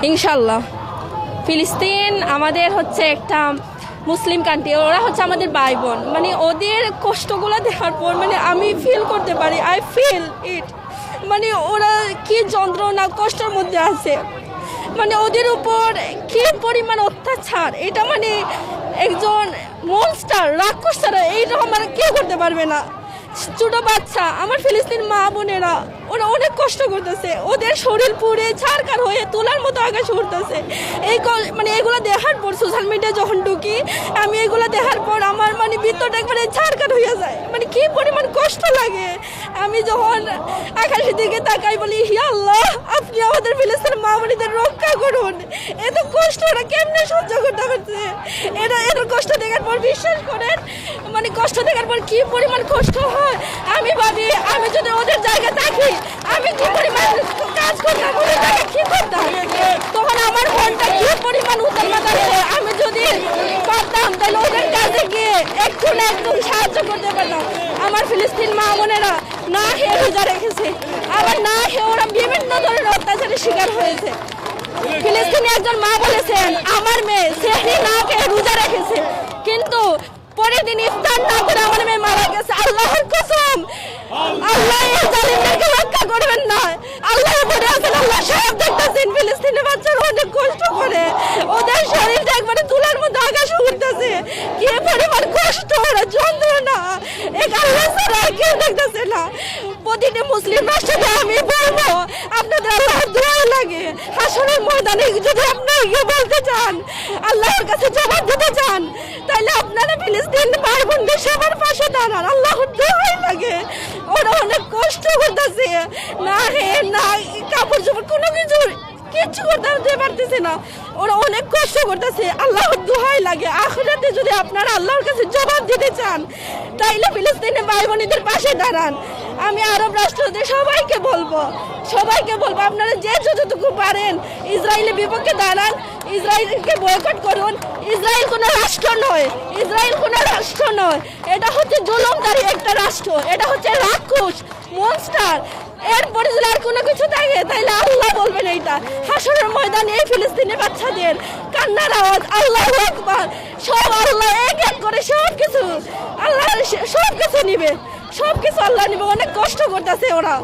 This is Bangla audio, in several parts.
ইনশাল্লাহ। ফিলিস্তিন আমাদের হচ্ছে একটা মুসলিম কান্ট্রি, ওরা হচ্ছে আমাদের ভাই বোন। মানে ওদের কষ্টগুলো দেখার পর মানে আমি ফিল করতে পারি, আই ফিল ইট। মানে ওরা কি যন্ত্রণা কষ্টের মধ্যে আছে, মানে ওদের উপর কি পরিমাণ অত্যাচার, এটা মানে একজন মনস্টার রাক্ষস ছাড়া এইটা আমার কেউ করতে পারবে না। ছোট বাচ্চা আমার ফিলিস্তিন মা বোনেরা ওরা অনেক কষ্ট করতেছে, ওদের শরীর পুড়ে ছারখার হয়ে তোলার মতো আকাশ উঠতেছে। মানে এগুলো দেখার পর সোশ্যাল মিডিয়া যখন ঢুকি আমি এগুলো দেখার পর আমার মানে ভিতরটা একবারে ছারখার হয়ে যায়, মানে কি পরিমাণ কষ্ট লাগে। আমি যখন আকাশের দিকে তাকাই বলি, হি আল্লাহ আপনি আমাদের ফিলিস্তিন মা বোনেদের রক্ষা করুন, এত কষ্ট ওরা কেমনে সহ্য করতে পারছে। এত কষ্ট দেখার পর বিশ্বাস করেন মানে কষ্ট দেখার পর কি পরিমাণ কষ্ট হয় আমি ভাবি, আমি যদি ওদের জায়গায় থাকি আমি কি পরিমাণ কাজ করতাম, ওদের জায়গায় কি করতাম, তখন আমার মনটা কি পরিমাণ উত্তাল মাতাল হয়। আমি যদি পারতাম তাহলে ওদের কাছে গিয়ে একটু না একটু সাহায্য করতে পারতাম। আমার ফিলিস্তিন মা বোনেরা না খেয়ে রোজা রেখেছে, আবার না খেয়ে ওরা বিভিন্ন ধরনের অত্যাচারের শিকার হয়েছে। ফিলিস্তিনি একজন মা বলেছেন আমার মেয়ে সেহরি না খেয়ে রোজা রেখেছে, কিন্তু পরের দিন ইফতার না করে আমার মেয়ে মারা গেছে। আল্লাহর কসম, আল্লাহ এই জালিমদেরকে রক্ষা করবেন না। আল্লাহ বলে আছেন, আল্লাহ সব দেখতেছেন। ফিলিস্তিনি বাচ্চারা অনেক কষ্ট করে, ওদের শরীরটা একবারে তুলার মধ্যে আকাশে উঠতেছে, কি পরিমাণ কষ্ট ওরা যন্ত্রণা এক আল্লাহ ছাড়া কেউ দেখতেছে না। প্রতিটি মুসলিম রাষ্ট্রকে আমি বলবো আপনাদের আল্লাহর দোয়া লাগে, হাসরের ময়দানে যদি আপনারা বলতে চান, আল্লাহর কাছে জবাব দিতে চান, তাহলে আপনারা ফিলিস্তিন ভাই বোনদের সবার পাশে দাঁড়ান, আল্লাহর দোয়াই লাগে। ওরা অনেক কষ্ট করতেছে, না হে না কাপড় চোপড় কোনো কিছু করতে পারতেছে না, ওরা অনেক কষ্ট করতেছে। আল্লাহর দোহাই লাগে, আখিরাতে যদি আপনারা আল্লাহর কাছে জবাব দিতে চান তাইলে ফিলিস্তিনের ভাই বোনদের পাশে দাঁড়ান। আমি আরব রাষ্ট্রদের সবাইকে বলবো আপনারা যে যতটুকু পারেন ইসরায়েলের বিপক্ষে দাঁড়ান, ইসরায়েলকে বয়কট করুন। ইসরায়েল কোনো রাষ্ট্র নয়, এটা হচ্ছে জুলুমকারী একটা রাষ্ট্র, এটা হচ্ছে রাক্ষস মনস্টার। এরপরে যদি আর কোনো কিছু থাকে তাহলে আল্লাহ বলবেন এইটা হাসরের ময়দানে এই ফিলিস্তিনি বাচ্চাদের কান্নার আওয়াজ, আল্লাহু আকবার। সব আল্লাহ এক এক করে সবকিছু আল্লাহ সবকিছু নিবে, সবকিছু আল্লাহ নিবে। অনেক কষ্ট করতেছে ওরা,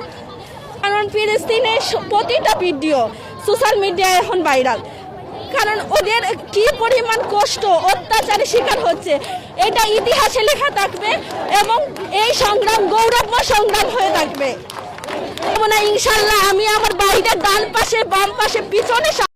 কারণ ফিলিস্তিনের প্রতিটা ভিডিও সোশ্যাল মিডিয়ায় এখন ভাইরাল, কারণ ওদের কি পরিমাণ কষ্ট অত্যাচারের শিকার হচ্ছে এটা ইতিহাসে লেখা থাকবে এবং এই সংগ্রাম গৌরবময় সংগ্রাম হয়ে থাকবে। ইনশাল্লাহ আমি আমার বাড়িটার ডান পাশে বাম পাশে পিছনে